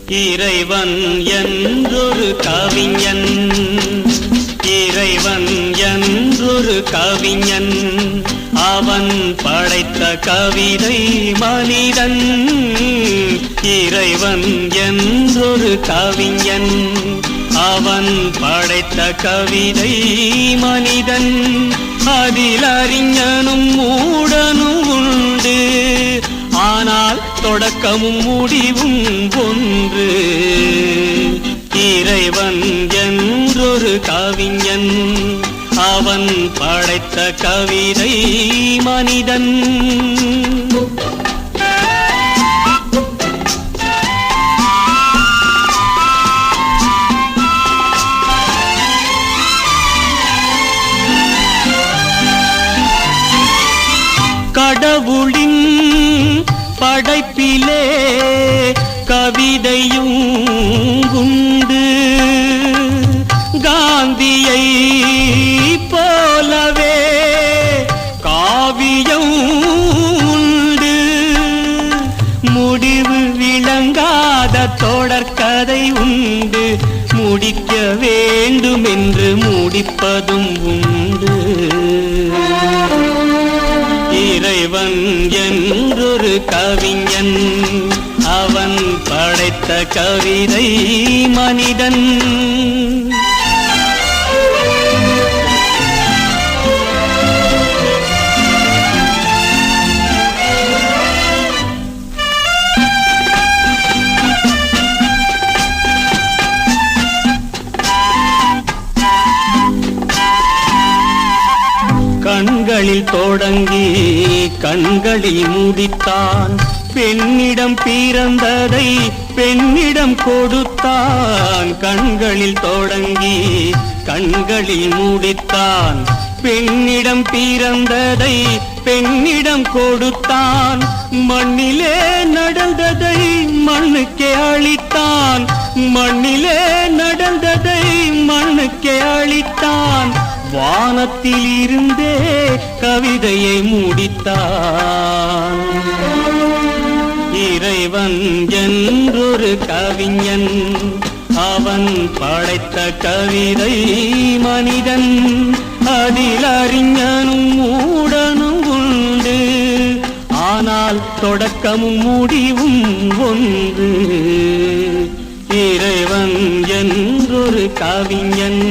இறைவன் என்றொரு கவிஞன், இறைவன் என்றொரு கவிஞன், அவன் படைத்த கவிதை மனிதன். இறைவன் என்றொரு கவிஞன், அவன் படைத்த கவிதை மனிதன். அதில் அறிஞனும் மூடனும் உண்டு, ஆனால் தொடக்கமும் முடிவும் ஒன்று. இறைவன் என்றொரு கவிஞன், அவன் படைத்த கவிதை மனிதன். கடவுளின் படைப்பிலே கவிதையும் உண்டு, காந்தியை போலவே காவியம் உண்டு. முடிவு விளங்காத தொடர்கதை உண்டு, முடிக்க வேண்டும் என்று முடிப்பதும் உண்டு. இறைவன் என்றொரு கவிஞன், அவன் படைத்த கவிதை மனிதன். கண்களில் தொடங்கி கண்களில் முடித்தான், பெண்ணிடம் பிறந்ததை பெண்ணிடம் கொடுத்தான். கண்களில் தொடங்கி கண்களில் முடித்தான், பெண்ணிடம் பிறந்ததை பெண்ணிடம் கொடுத்தான். மண்ணிலே நடந்ததை மண்ணுக்கே அளித்தான், மண்ணிலே நடந்ததை மண்ணுக்கே அளித்தான். வானத்தில் இருந்தே கவிதையை முடித்தான். இறைவன் என்றொரு கவிஞன், அவன் படைத்த கவிதை மனிதன். அதில் அறிஞனும் மூடனும் உண்டு, ஆனால் தொடக்கமும் முடிவும் ஒன்று. இறைவன் என்றொரு கவிஞன்,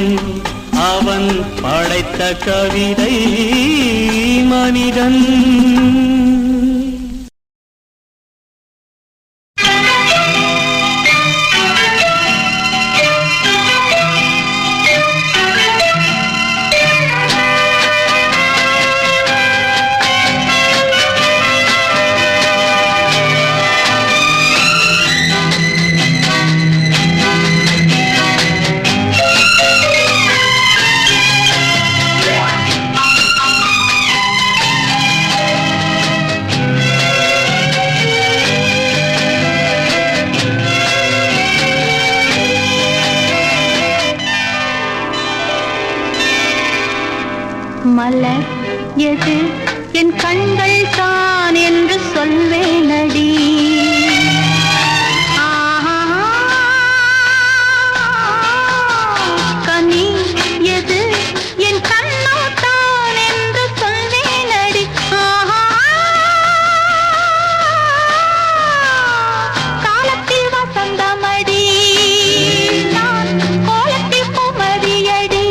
அவன் படைத்த கவிதை மனிதன். மலர் எது என் கண்கள் தான் என்று சொல்வேனடி. கனி எது என் கண்ணோ தான் என்று சொல்வேனடி. காலத்தில் வசந்தமடி, நான் கோலத்தில் குமரியடி.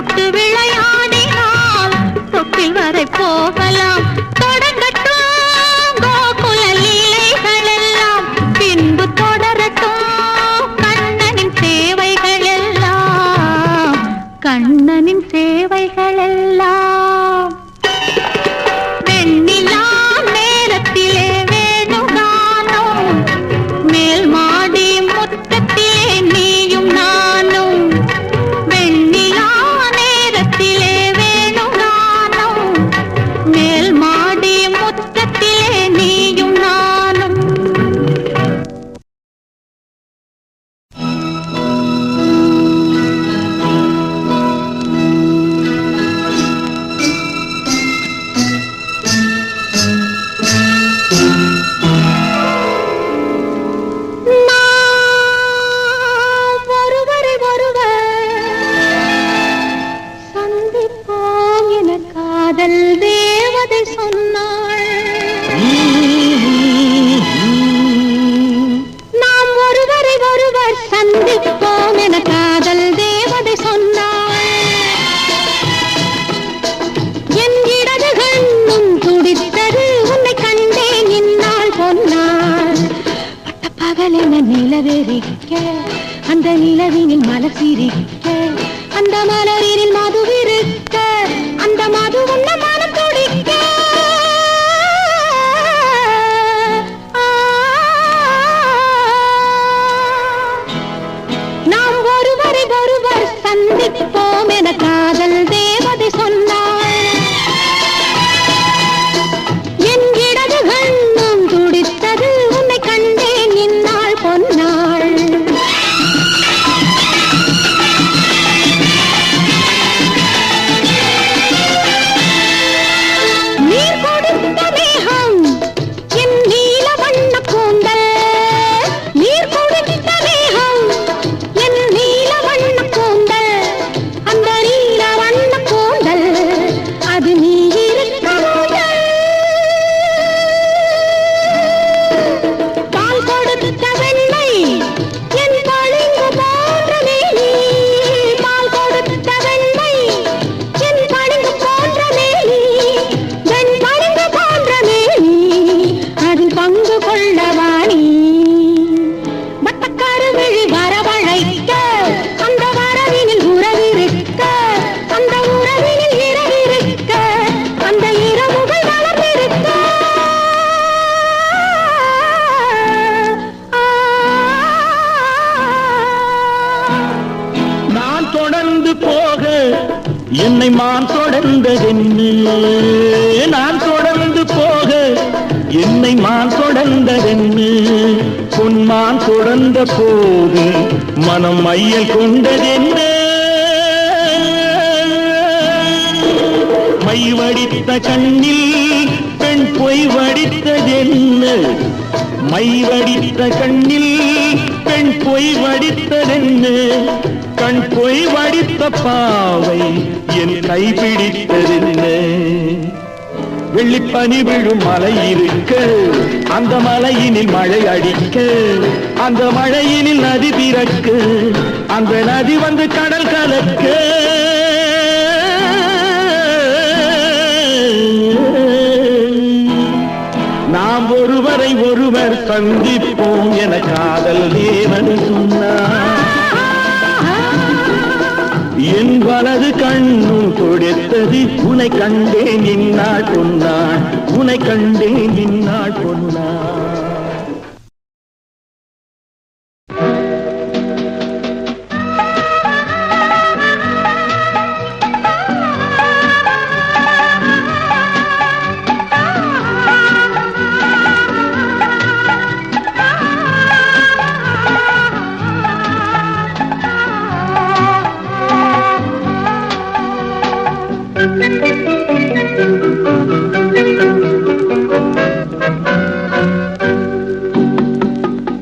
தொட்டு விளையாடினால் தொட்டில் வரை போகலாம். தொடங்கட்டும் கோகுல லீலைகள் எல்லாம், பின்பு தொடரட்டும் கண்ணனின் சேவைகள் எல்லாம், கண்ணனின் சேவைகள் எல்லாம். வெண்ணிலா நேரத்திலே வேணுகானம், மேல் மாடி முற்றத்திலே நீயும் நானும். வெண்ணிலா நேரத்திலே வேணுகானம், மேல் மாடி முற்றத்திலே நீயும் நானும். நாம் ஒருவரை ஒருவர் சந்திப்போம் என காதல் தேவதை சொன்னாள். நாம் ஒருவரை ஒருவர் சந்திப்போம் என காதல் தேவதை சொன்னாள். என் இடது கண்ணும் துடித்தது உன்னை கண்டேன் இந்நாள் பொன்னாள். பகலென நிலவெறிக்க, அந்த நிலவினில் மலர் சிரிக்க, அந்த மலரினில் மதுவிருக்க, அந்த மது உண்ண மனம் துடிக்க. நாம் ஒருவரை ஒருவர் சந்திப்போம் என காதல் தேவதை சொன்னாள். என் இடது கண்ணும் துடித்தது உன்னை கண்டேன் இந்நாள் பொன்னாள். நீர் கொடுத்த மேகம் என் நீல வண்ண கூந்தல், நீர் கொடுத்த மேகம் என் நீல வண்ண கூந்தல், அந்த நீல வண்ண கூந்தல் அது நீ இருக்க முதல். பால் கொடுத்த வெண்ணை என் பளிங்கு போன்ற மேனி, பால் கொடுத்த வெண்ணை என் பளிங்கு போன்ற மேனி, வெண் பளிங்கு போன்ற மேனி அதில் பங்கு கொள்ளவாணி. வட்டக்கருவிழி வரவழைக்க, அந்த வரவினில் உறவிருக்க, அந்த உறவினில் இரவிருக்க, அந்த இரவுகள் வளர்ந்திருக்க. நான் தொடர்ந்து போக என்னை மான் தொடர்ந்ததென்ன, நான் தொடர்ந்து போக என்னை மான் தொடர்ந்ததென்ன, பொன்மான் தொடர்ந்த போது மனம் மையல் கொண்டதென்ன. மை வடித்த கண்ணில் பெண் பொய் வடித்ததென்ன, மை வடித்த கண்ணில் பெண் பொய் வடித்ததென்ன, கண் பொய் வடித்த பாவை என் கைப்பிடித்ததென்ன. வெள்ளிப்பனி விழும் மலை இருக்க, அந்த மலையினில் மழை அடிக்க, அந்த மழையினில் நதி பிறக்க, அந்த நதி வந்து கடல் கலக்க. நாம் ஒருவரை ஒருவர் சந்திப்போம் என காதல் தேவன் சொன்னார். என் வலது கண்ணும் கொடுத்தது உன்னை கண்டேன் இந்நாள் பொன்னாள், உன்னை கண்டேன் இந்நாள் பொன்னாள்.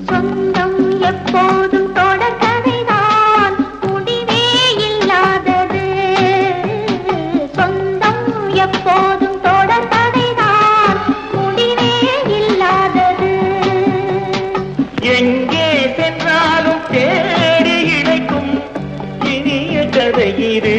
சொந்தம் எப்போதும் தொடர்கதைதான், முடிவே இல்லாதது. சொந்தம் எப்போதும் தொடர்கதைதான், முடிவே இல்லாதது. எங்கே சென்றாலும் தேடி கிடைக்கும் இனிய கதை இது.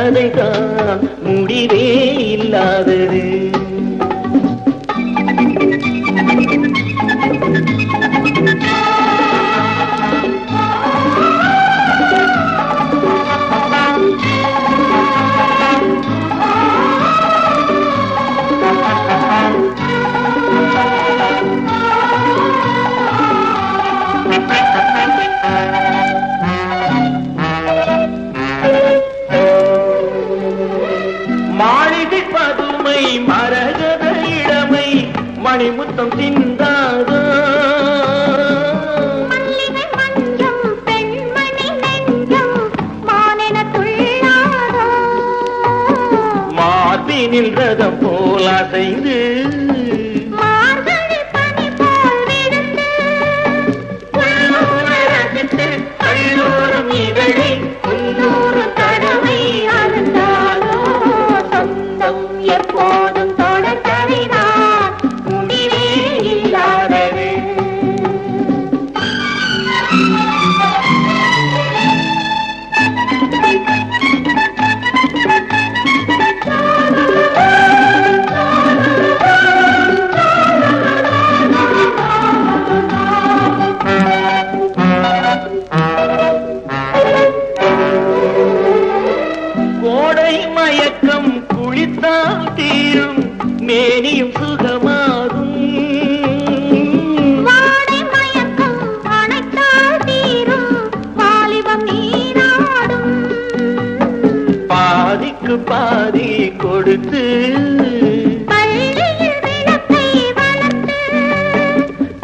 கதைதான் முடிவே இல்லாதது. மாளிகை பதுமை மரகத இளமை மணிமுத்தம் சிந்தாதோ, மல்லிகை மஞ்சம் பெண்மணி நெஞ்சம் மானென துள்ளாதோ, மார்பினில் ரதம் போல் அசைந்து மார்கழி பனி போல் விழுந்து உள்ளூர ரசித்து கல்லூரும் இதழை முன்னூறு தடவை அழுந்தாலோ, சொந்தம் எப்போதும் தொடர்கதைதான் முடிவே இல்லாதது. கோடை மயக்கம் குளித்தால் தீரும் மேனியும் சுகமாகும். வாடை மயக்கம் அணைத்தால் தீரும் வாலிபம் நீராடும். பாதிக்கு பாதி கொடுத்து பள்ளியில் விளக்கை வளர்த்து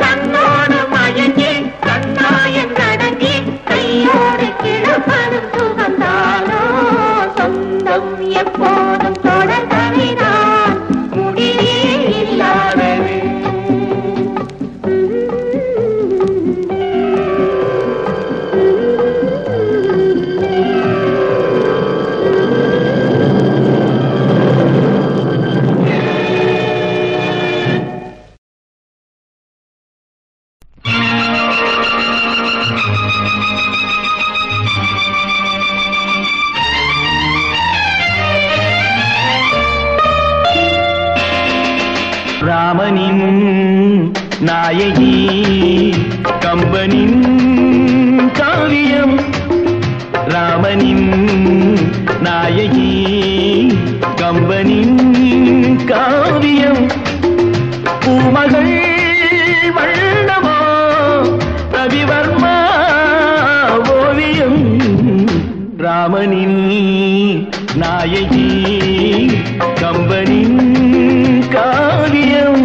கண்ணோடு மயங்கி கண்ணாயம் கடங்கி கையோடு கிழப்பதும் சுகந்தானோ, சொந்தம் எப்போதும் தொடர்கதைதான் முடிவே இல்லாதது. ராமனின் நாயகி கம்பனின் காவியம், ராமனின் நாயகி கம்பனின் காவியம், பூமகள் வண்ணமோ ரவிவர்மா ஓவியம், ராமனின் நாயகி கம்பனின் காவியம்.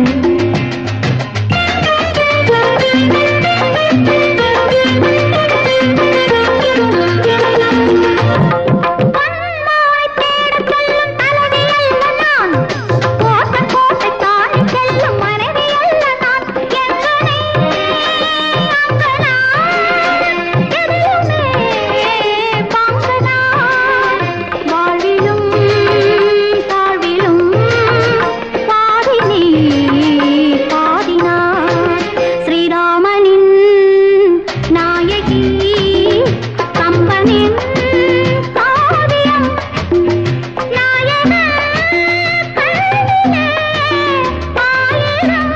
பொன்மாய் தேடச் செல்லும் தலைவி அல்ல நான், கோட்டை கோட்டை தாண்டிச் செல்லும் மனைவி அல்ல நான். எங்கனே அங்கனான், எதிலுமே பங்கனான். வாழ்விலும் தாழ்விலும் பாதி நீ பாதி நான். ஸ்ரீராமனின் நாயகி கம்பனின் காவியம், நாயகன் கண்ணிலே ஆயிரம்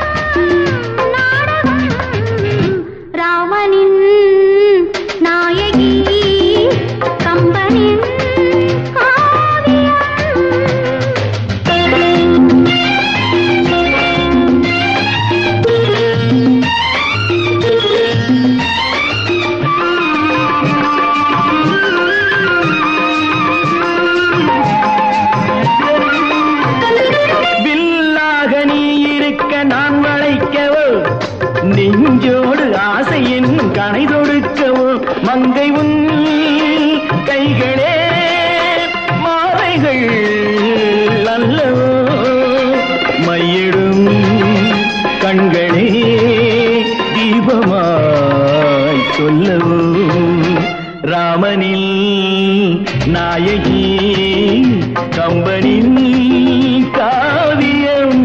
நாடகம். ராமனின் நாயகி கம்பனின் காவியம். வில்லாக நீ இருக்க நான் வளைக்கவோ, நெஞ்சோடு ஆசை என்னும் கணை தொடுக்கவோ, மங்கை உன் கைகளே மாலைகள் அல்லவோ, மையிடும் கண்களே தீபமாய் சொல்லவோ, ராமனில் நாயகி கம்பனின் காவியம்.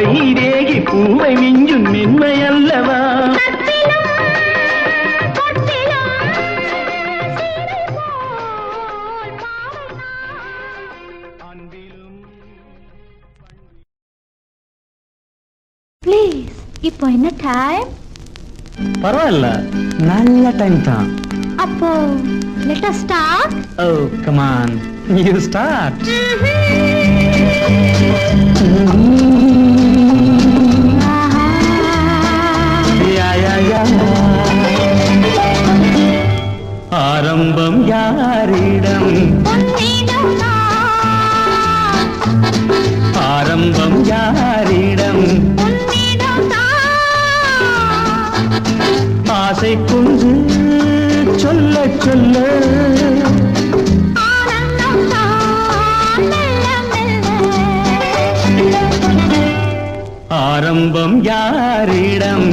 வைதேகி பூவை மிஞ்சும் மென்மை அல்லவா ப்ளீஸ் இப்போ என்ன டைம்? பரவாயில்ல, நல்ல டைம் தான். அப்போ let us start. Oh, come on, you start. ஆரம்பம் யாரிடம்? ஆரம்பம் யாரிடம்? ஆசை குஞ்சு சொல்ல சொல்ல ஆரம்பம் யாரிடம்?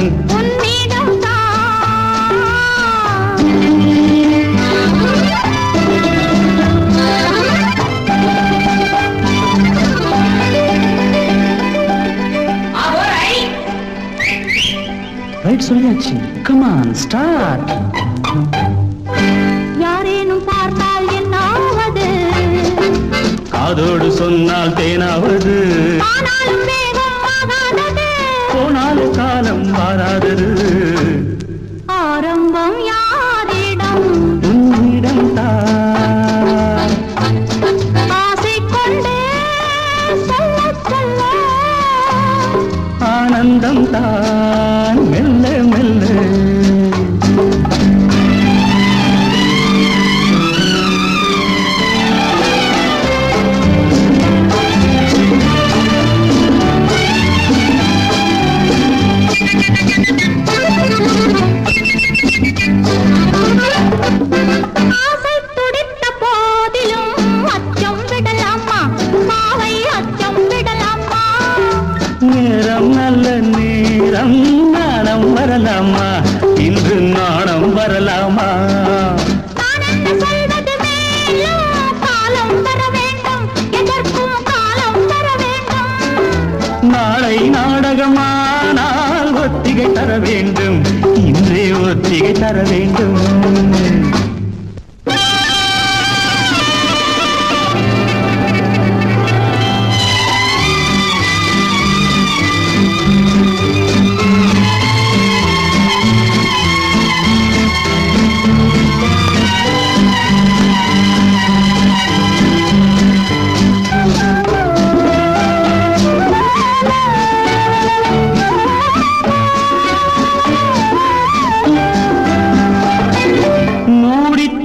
ரைட் சொல்லியாச்சு. Come on, start. யாரேனும் பார்த்தால் என்னாவது? காதோடு சொன்னால் தேனாவது. ஆனாலும் வேகம் ஆகாதது. போனாலும் காலம் மாறாதது. ஆரம்பம் யாரிடம்? உன்னிடம் தான். ஆசை கொண்டு சொல்ல சொல்ல ஆனந்தம் தான் மெல்ல மெல்ல. ஆசை துடித்த போதிலும் அச்சம் விடலாமா? பாவை அச்சம் விடலாமா? நேரம் நல்ல நேரம், நாணம் வரலாமா? இன்று நாணம் வரலாமா? நான் என்ன சொல்வது மேலும் காலம் வர வேண்டும், எதற்கும் காலம் வர வேண்டும். நாளை நாடகமானால் ஒத்திகை தர வேண்டும், இன்றே ஒத்திகை தர வேண்டும்.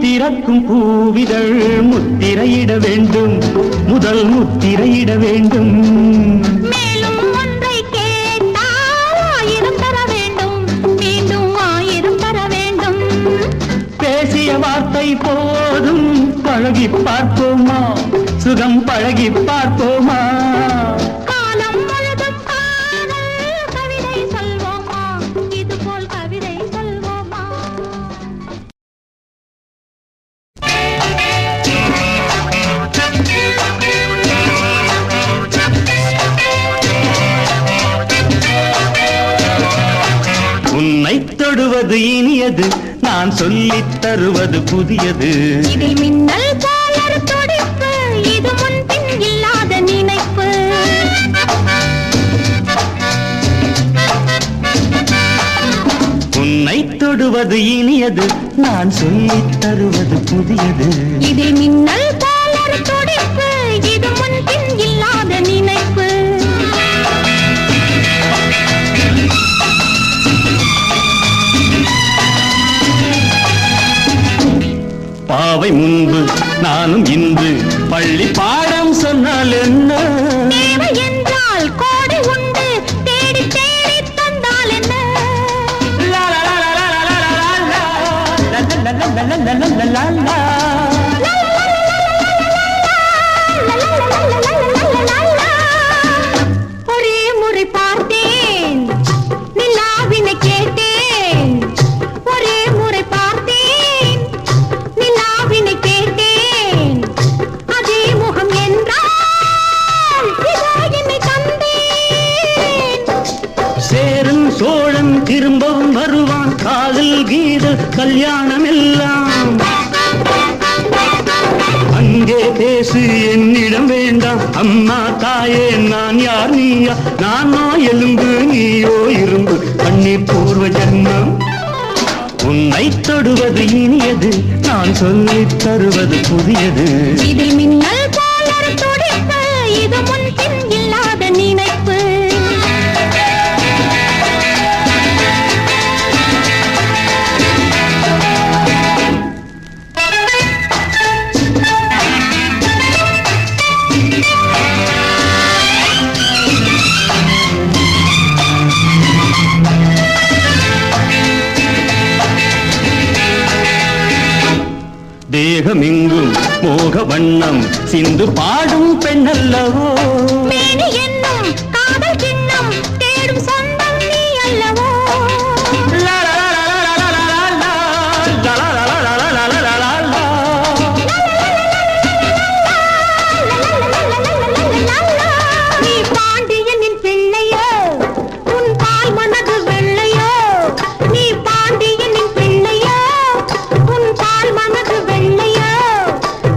திறக்கும் பூவிதழ் முத்திரையிட வேண்டும், முதல் முத்திரையிட வேண்டும். மேலும் ஒன்றை கேட்டால் ஆயிரம் தர வேண்டும், மீண்டும் ஆயிரம் தர வேண்டும். பேசிய வார்த்தை போதும், பழகி பார்ப்போமா? சுகம் பழகி பார்ப்போமா? காலம் முழுதும் காதல் கவிதை சொல்வோமா? இதுபோல் கவிதை சொல்வோமா? உன்னை தொடுவது இனியது, நான் சொல்லித் தருவது புதியது. இதில் மின்னல் போல ஒரு துடிப்பு, இது முன்பின் இல்லாத நினைப்பு. உன்னை தொடுவது இனியது, நான் சொல்லித் தருவது புதியது. இதில் மின்னல் போல ஒரு துடிப்பு, இது முன்பின் இல்லாத நினைப்பு. பாவை முன்பு நானும் இன்று பள்ளி பாடம் சொன்னால் என்ன? தேவை என்றால் கோடி உண்டு, தேடி தேடி தந்தால் என்ன? ஒரே முறை பார்த்தேன், நிலாவினை கேட்டேன். ஒரே முறை பார்த்தேன், நிலாவினை கேட்டேன். அதே முகம் என்றால் திரும்பவும் வருவான் காதல் கீத கல்யாணம் எல்லாம் அங்கே பேசு என்னிடம் வேண்டாம் அம்மா தாயே நான் யார் நீயா நானோ எலும்பு நீயோ இரும்பு கண்ணீர் பூர்வ ஜன்மம் உன்னை தொடுவது இனியது நான் சொல்லித் தருவது புதியது இதில் மின்னல் போல துடிப்பு இது முன் பின் இல்லாத நினைப்பு தேகமெங்கும் மோக வண்ணம் சிந்து பாடும் பெண்ணல்லவோ மேனி என்னும் காதல் சின்னம் தேடும் சொந்தம் நீ அல்லவோ நீ பாண்டியனின் பிள்ளையோ உன் பால் மனது வெள்ளையோ நீ பாண்டியனின் பிள்ளையோ உன் பால் மனது வெள்ளையோ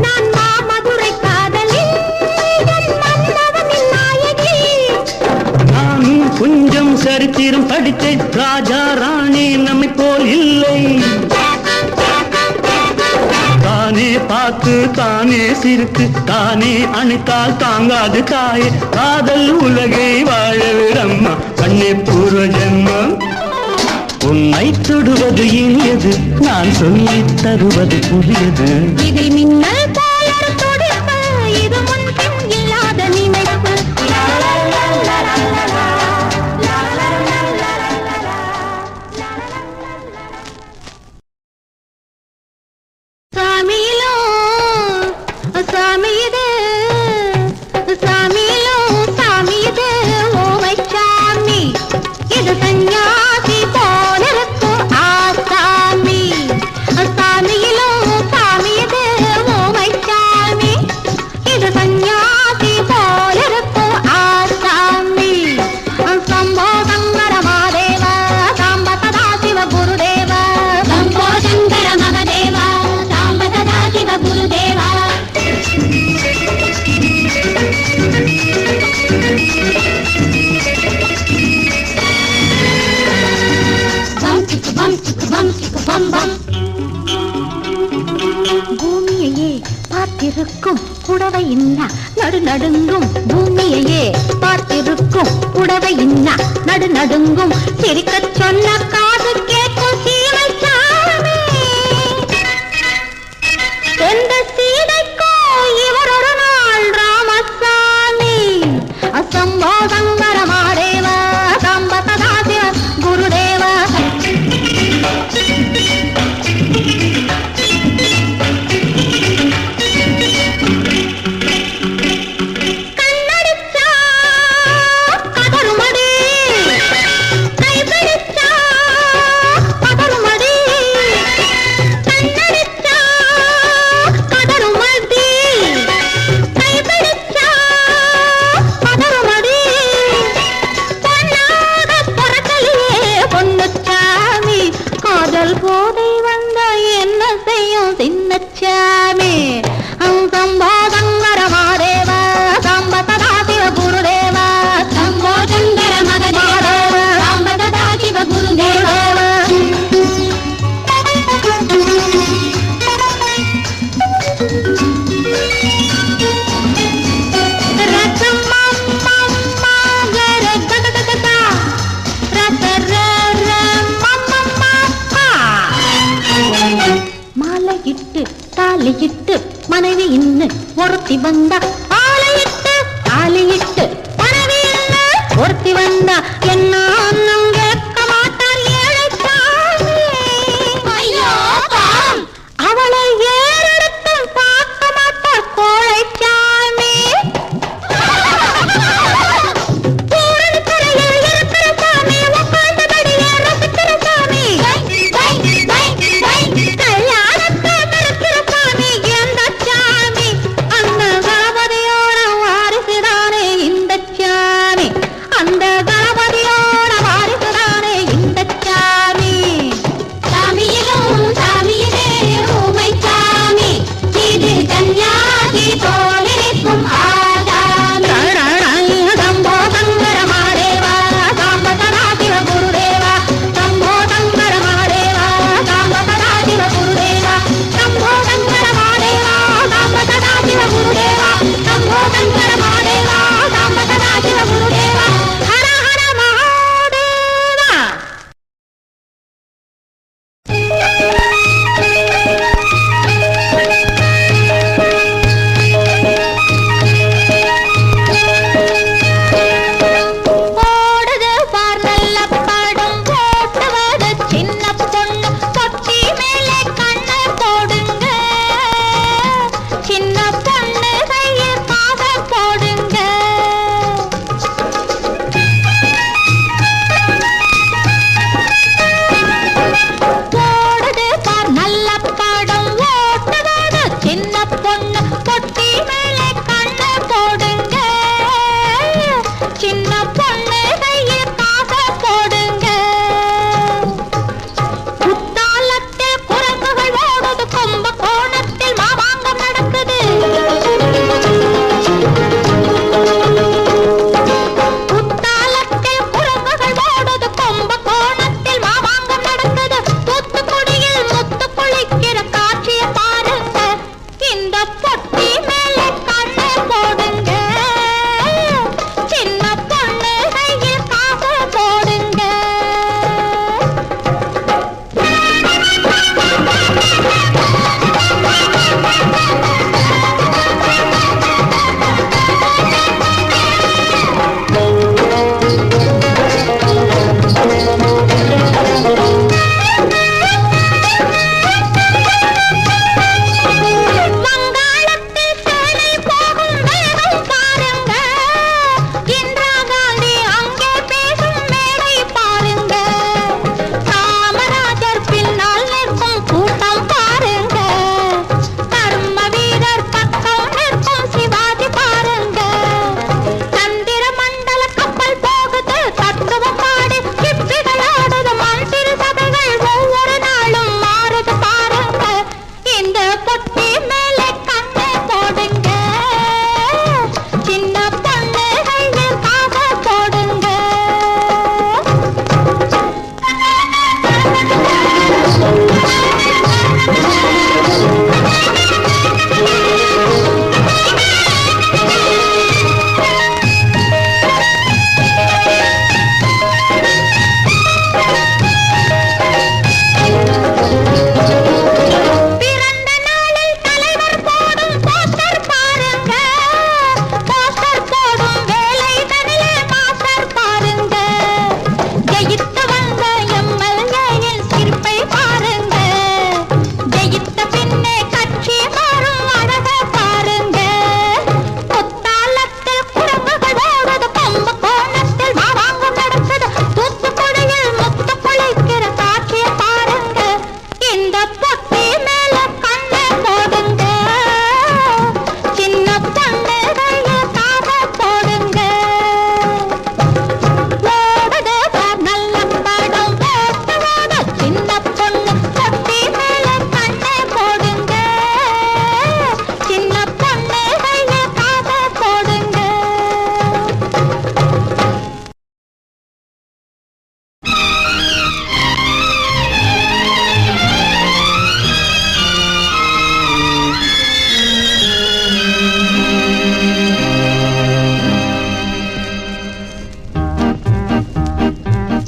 நான் மாமதுரை காதலில் என் மன்னவனின் நாயகி நான் கொஞ்சம் சரித்திரம் படித்தேன் ராஜா ராணி நம்மை போல் இல்லை தானே பார்த்து தானே சிரித்து தானே அணைத்தால் தாங்காது தாயே காதல் உலகை வாழ விடம்மா கண்ணே பூர்வ ஜென்மம் உன்னை தொடுவது இனியது நான் சொல்லித் தருவது புதியது இதில் மின்னல் போல துடிப்பு இது முன் பின் இல்லாத நினைப்பு சாமியிலோ சாமியது சாமியிலோ சாமியது ஓமை சாமி இது சன்னியாசி போல இருக்கும் ஆசாமி சாமியிலோ சாமியது ஓமை சாமி இது சன்னியாசி போல இருக்கும் ஆசாமி சம்போ சங்கர மகாதேவ சாம்ப சதா சிவ குருதேவ சம்போ சங்கர மகாதேவ சாம்ப சதா சிவ குருதேவ பூமியையே பார்த்திருக்கும் புடவை இன்னா நடு நடுங்கும் பூமியையே பார்த்திருக்கும் புடவை இன்னா நடு நடுங்கும் சிரிக்கச் சொன்ன காது கேட்கும் சீமை சாமி எந்த சீதைக்கோ இவர் ஒரு நாள் ராமசாமி அசம்போ சங்கர மகாதேவ சாம்ப சதா சிவ குருதேவ கண்ணடிச்சா கதறுமடி கைபிடிச்சா கதறுமடி கண்ணடிச்சா கதறுமடி கைபிடிச்சா கதறுமடி பொன்னாக பொறக்கலையே பொன்னுச்சாமி காதல் போதை வந்த என்ன செய்யும் சின்னச்சாமி சம்போ சங்கர மகாதேவ சாம்ப சதா சிவ குருதேவ சம்போ சங்கர மகாதேவ சாம்ப சதா சிவ குருதேவ மாலையிட்டு தாலியிட்டு மனைவி இன்னு ஒருத்தி வந்தா தாலியிட்டு மனைவி இன்னு ஒருத்தி வந்தா என்ன அன்னம் கேட்க மாட்டார் ஏழைச்சாமி அவளை ஏறெடுத்தும் பார்க்க மாட்டார் கோழைச்சாமி பூரணிக்கரையில் இருக்கிற சாமி உட்கார்ந்தபடியே ரசிக்கிற சாமி கல்யாணத்தை நடக்கிற சாமி எந்த சாமி அண்ணன் கணபதி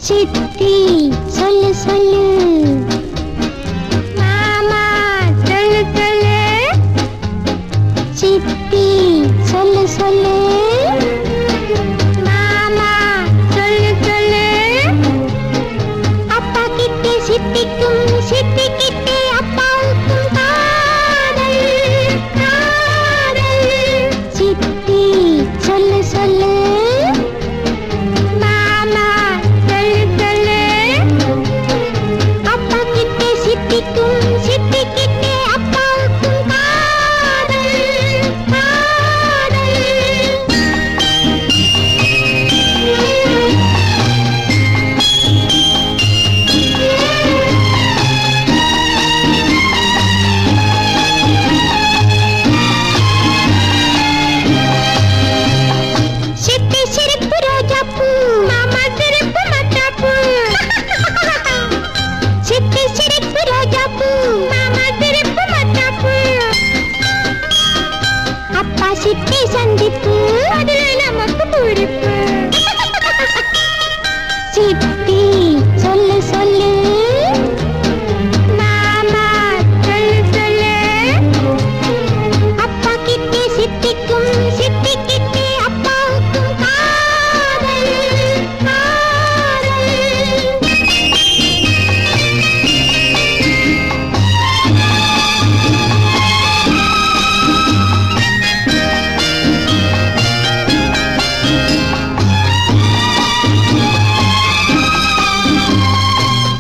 சித்தி சொல்லு சொல்லு மாமா சொல்லு சொல்லு சித்தி சொல்லு சொல்லு மாமா சொல்லு சொல்லு அப்பா கிட்டே சித்திக்கும் சித்தி கிட்டே அப்பாவுக்கும் காதல் காதல் சித்தி சொல்லு சொல்லு மாமா சொல்லு சொல்லு அப்பா கிட்டே சித்திக்கும் சித்தி கிட்டே அப்பாவுக்கும் காதல் காதல் சித்தி சிரிப்பு ரோஜா பூ மாமா சிரிப்பு மத்தாப்பூ சித்தி சிரிப்பு ரோஜா பூ மாமா சிரிப்பு மத்தாப்பூ அப்பா சித்தி சந்திப்பு அதுல நமக்கு பிடிப்பு சித்தி சொல்லு சொல்லு மாமா சொல்லு சொல்லு அப்பா கிட்டே சித்திக்கும் சித்தி கிட்டே அப்பாவுக்கும் காதல் காதல்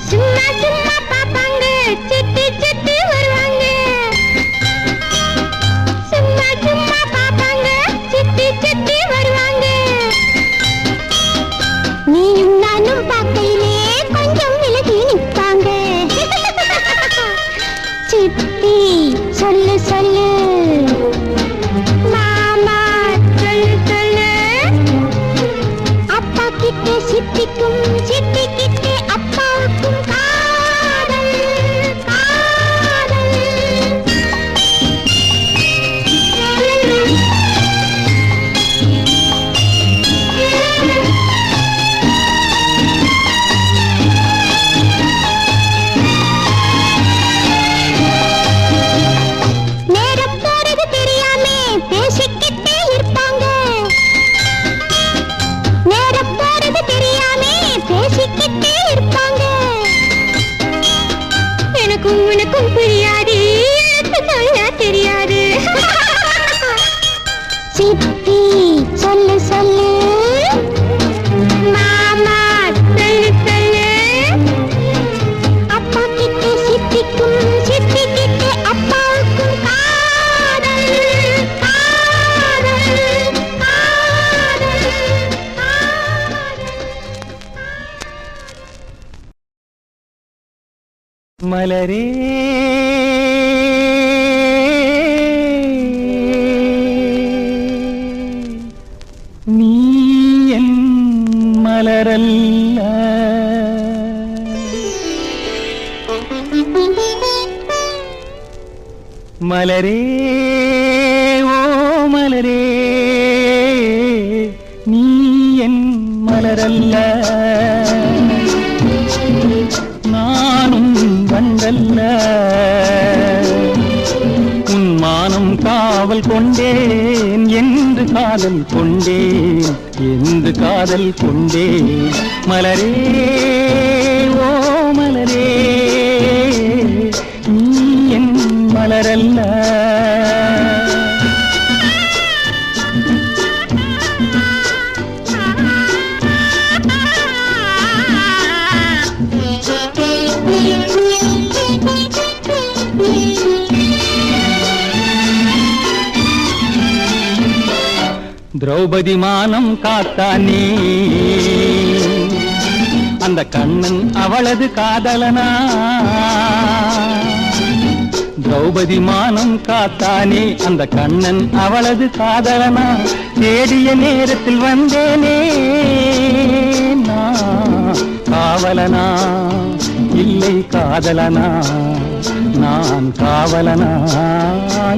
சும்மா சும்மா பாப்பாங்க சித்தி சித்தி வருவாங்க சும்மா சும்மா பாப்பாங்க சித்தி சித்தி வருவாங்க நீயும் நானும் பார்க்கையிலே கொஞ்சம் விலகி நிற்பாங்க சித்தி சொல்லு சொல்லு மாமா சொல்லு சொல்லு அப்பா கிட்டே சித்திக்கும் சித்தி கிட்டே அப்பாவுக்கும் காதல் காதல் நேரம் போறது தெரியாமே பேசிக்கிட்டே இருப்பாங்க நேரம் போறது தெரியாமே பேசிக்கிட்டே இருப்பாங்க எனக்கும் உனக்கும் புரியாது எனக்கு சொல்ல தெரியாது சித்தி சொல்லு சொல்லு மாமா சொல்லு சொல்லு அப்பா கிட்டே சித்திக்கும் சித்தி கிட்டே அப்பாவுக்கும் காதல் காதல் காதல் காதல் மலரே நீ என் மலரல்ல மலரே ஓ மலரே நீ என் மலரல்ல நானும் வந்தல்ல உன் மானம் காவல் கொண்டேன் என்று காதல் கொண்டேன் என்று காதல் கொண்டேன் மலரே ஓ மலரே நீ என் மலரல்ல திரௌபதி மானம் காத்தானே அந்த கண்ணன் அவளது காதலனா திரௌபதி மானம் காத்தானே அந்த கண்ணன் அவளது காதலனா தேடிய நேரத்தில் வந்தேனே நான் காவலனா இல்லை காதலனா நான் காவலனா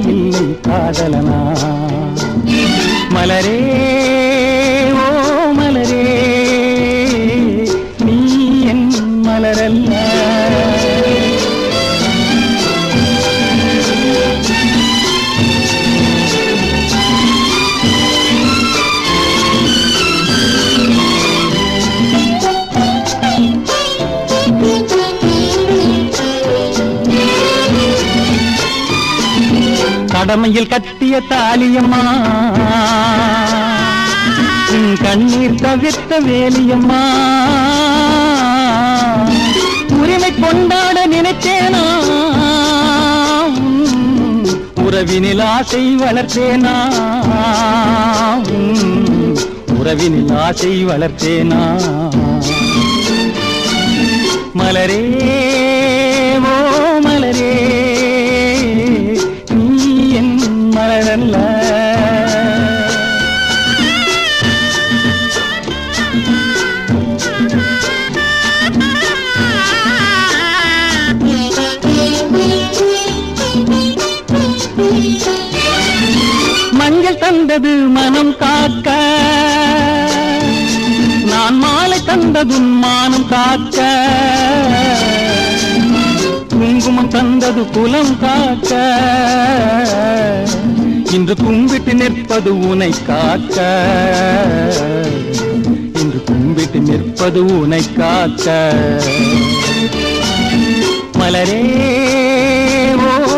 இல்லை காதலனா மலரே ஓ மலரே நீ கடமையில் கட்டிய தாலியம்மா உன் கண்ணீர் தவிர்த்த வேலியம்மா உரிமை கொண்டாட நினைத்தேனா உறவினில் ஆசை வளர்த்தேனா உறவினில் ஆசை வளர்த்தேனா மலரே ஓ மலரே நீ என் மலரல்ல மஞ்சள் தந்தது மனம் காக்க நான் மாலை தந்ததும் மானம் காக்க குங்குமம் தந்தது குலம் காக்க இன்று கும்பிட்டு நிற்பது உனை காக்க இன்று கும்பிட்டு நிற்பது உனை காக்க மலரே ஓ